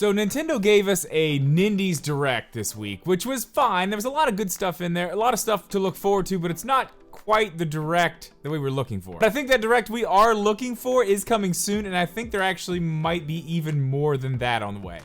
So Nintendo gave us a Nindies Direct this week, which was fine. There was a lot of good stuff in there, a lot of stuff to look forward to, but it's not quite the Direct that we were looking for. But I think that Direct we are looking for is coming soon, and I think there actually might be even more than that on the way.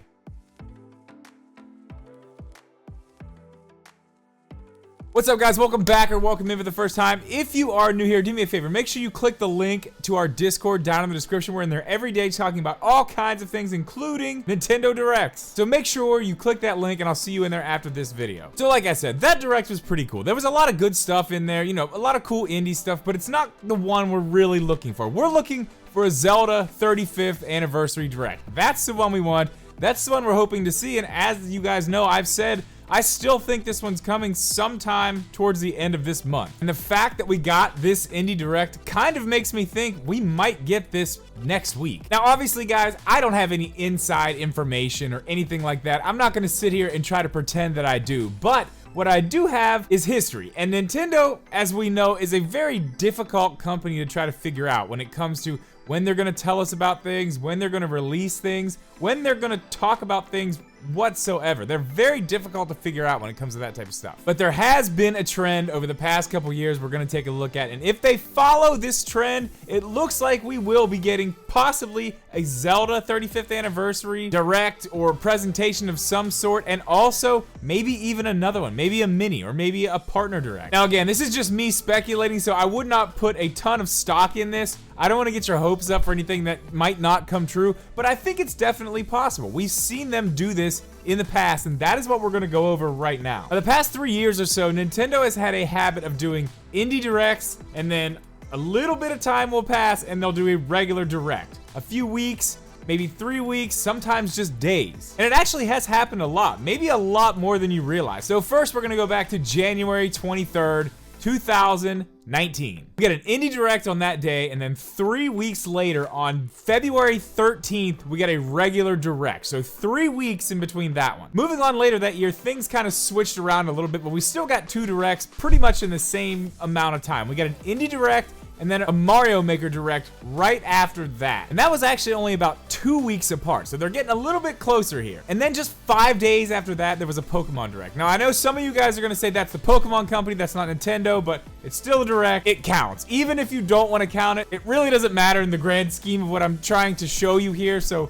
What's up, guys? Welcome back or welcome in for the first time. If you are new here, do me a favor. Make sure you click the link to our Discord down in the description. We're in there every day talking about all kinds of things, including Nintendo Directs. So make sure you click that link and I'll see you in there after this video. So like I said, that Direct was pretty cool. There was a lot of good stuff in there, you know, a lot of cool indie stuff, but it's not the one we're really looking for. We're looking for a Zelda 35th Anniversary Direct. That's the one we want. That's the one we're hoping to see, and as you guys know, I've said I still think this one's coming sometime towards the end of this month. And the fact that we got this Indie Direct kind of makes me think we might get this next week. Now, obviously, guys, I don't have any inside information or anything like that. I'm not gonna sit here and try to pretend that I do, but what I do have is history. And Nintendo, as we know, is a very difficult company to try to figure out when it comes to when they're gonna tell us about things, when they're gonna release things, when they're gonna talk about things whatsoever. They're very difficult to figure out when it comes to that type of stuff. But there has been a trend over the past couple years we're gonna take a look at, and if they follow this trend, it looks like we will be getting possibly a Zelda 35th Anniversary Direct or presentation of some sort, and also maybe even another one, maybe a mini or maybe a partner Direct. Now again, this is just me speculating, so I would not put a ton of stock in this. I don't want to get your hopes up for anything that might not come true, but I think it's definitely possible. We've seen them do this in the past, and that is what we're going to go over right now. For the past 3 years or so, Nintendo has had a habit of doing Indie Directs, and then a little bit of time will pass and they'll do a regular Direct. A few weeks, maybe 3 weeks, sometimes just days. And it actually has happened a lot, maybe a lot more than you realize. So first we're going to go back to January 23rd, 2019. We got an Indie Direct on that day, and then 3 weeks later, on February 13th, we got a regular Direct. So 3 weeks in between that one. Moving on later that year, things kind of switched around a little bit, but we still got 2 Directs pretty much in the same amount of time. We got an Indie Direct and then a Mario Maker Direct right after that. And that was actually only about 2 weeks apart, so they're getting a little bit closer here. And then just 5 days after that, there was a Pokemon Direct. Now, I know some of you guys are gonna say that's the Pokemon company, that's not Nintendo, but it's still a Direct. It counts. Even if you don't wanna count it, it really doesn't matter in the grand scheme of what I'm trying to show you here, so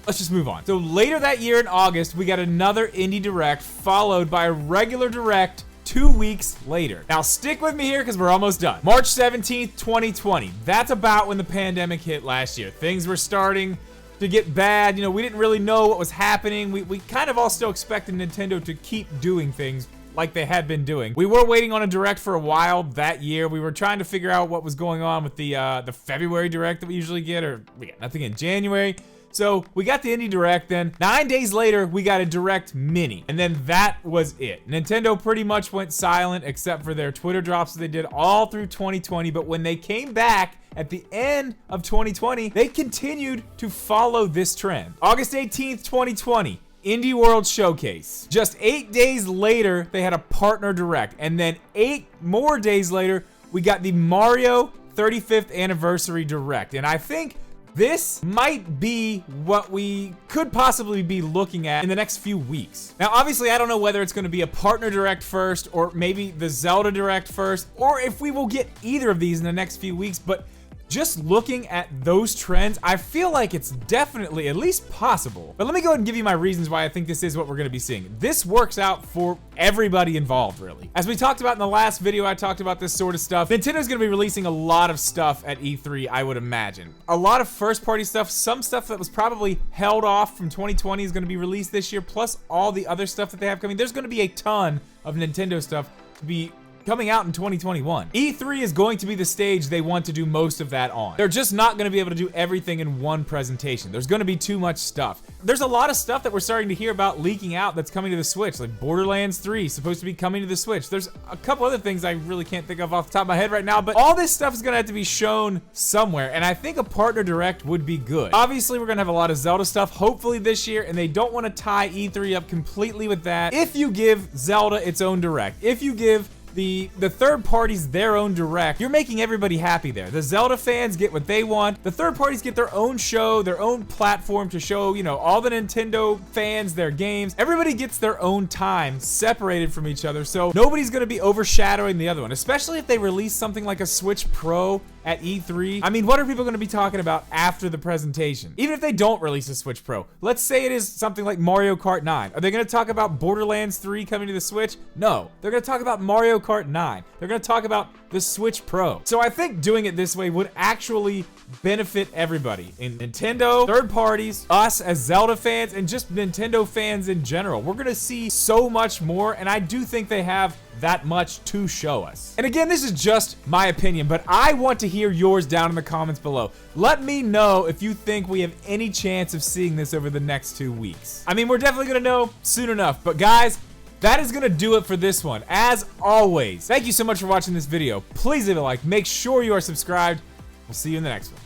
let's just move on. So later that year in August, we got another Indie Direct, followed by a regular Direct 2 weeks later. Now stick with me here because we're almost done. March 17th, 2020. That's about when the pandemic hit last year. Things were starting to get bad. You know, we didn't really know what was happening. We kind of all still expected Nintendo to keep doing things like they had been doing. We were waiting on a Direct for a while that year. We were trying to figure out what was going on with the February Direct that we usually get, or we got nothing in January. So we got the Indie Direct, then 9 days later, we got a Direct Mini, and then that was it. Nintendo pretty much went silent except for their Twitter drops that they did all through 2020, but when they came back at the end of 2020, they continued to follow this trend. August 18th, 2020. Indie World Showcase. Just 8 days later, they had a partner Direct, and then 8 more days later, we got the Mario 35th Anniversary Direct, and I think this might be what we could possibly be looking at in the next few weeks. Now, obviously, I don't know whether it's going to be a partner Direct first, or maybe the Zelda Direct first, or if we will get either of these in the next few weeks, but just looking at those trends, I feel like it's definitely at least possible. But let me go ahead and give you my reasons why I think this is what we're gonna be seeing. This works out for everybody involved, really. As we talked about in the last video, I talked about this sort of stuff. Nintendo's gonna be releasing a lot of stuff at E3, I would imagine. A lot of first-party stuff, some stuff that was probably held off from 2020 is gonna be released this year, plus all the other stuff that they have coming. There's gonna be a ton of Nintendo stuff to be coming out in 2021. E3 is going to be the stage they want to do most of that on. They're just not gonna be able to do everything in one presentation. There's gonna be too much stuff. There's a lot of stuff that we're starting to hear about leaking out that's coming to the Switch, like Borderlands 3 supposed to be coming to the Switch. There's a couple other things I really can't think of off the top of my head right now, but all this stuff is gonna have to be shown somewhere, and I think a partner direct would be good. Obviously, we're gonna have a lot of Zelda stuff, hopefully this year, and they don't wanna tie E3 up completely with that. If you give Zelda its own direct, if you give the third parties their own direct, you're making everybody happy there. The Zelda fans get what they want. The third parties get their own show, their own platform to show, you know, all the Nintendo fans their games. Everybody gets their own time separated from each other, so nobody's gonna be overshadowing the other one, especially if they release something like a Switch Pro at E3. I mean, what are people gonna be talking about after the presentation? Even if they don't release a Switch Pro, let's say it is something like Mario Kart 9. Are they gonna talk about Borderlands 3 coming to the Switch? No, they're gonna talk about Mario Kart 9. They're gonna talk about the Switch Pro. So I think doing it this way would actually benefit everybody in Nintendo, third parties, us as Zelda fans, and just Nintendo fans in general. We're gonna see so much more, and I do think they have that much to show us. And again, this is just my opinion, but I want to hear yours down in the comments below. Let me know if you think we have any chance of seeing this over the next 2 weeks. I mean, we're definitely gonna know soon enough, but guys, that is gonna do it for this one. As always, thank you so much for watching this video. Please leave a like, make sure you are subscribed. We'll see you in the next one.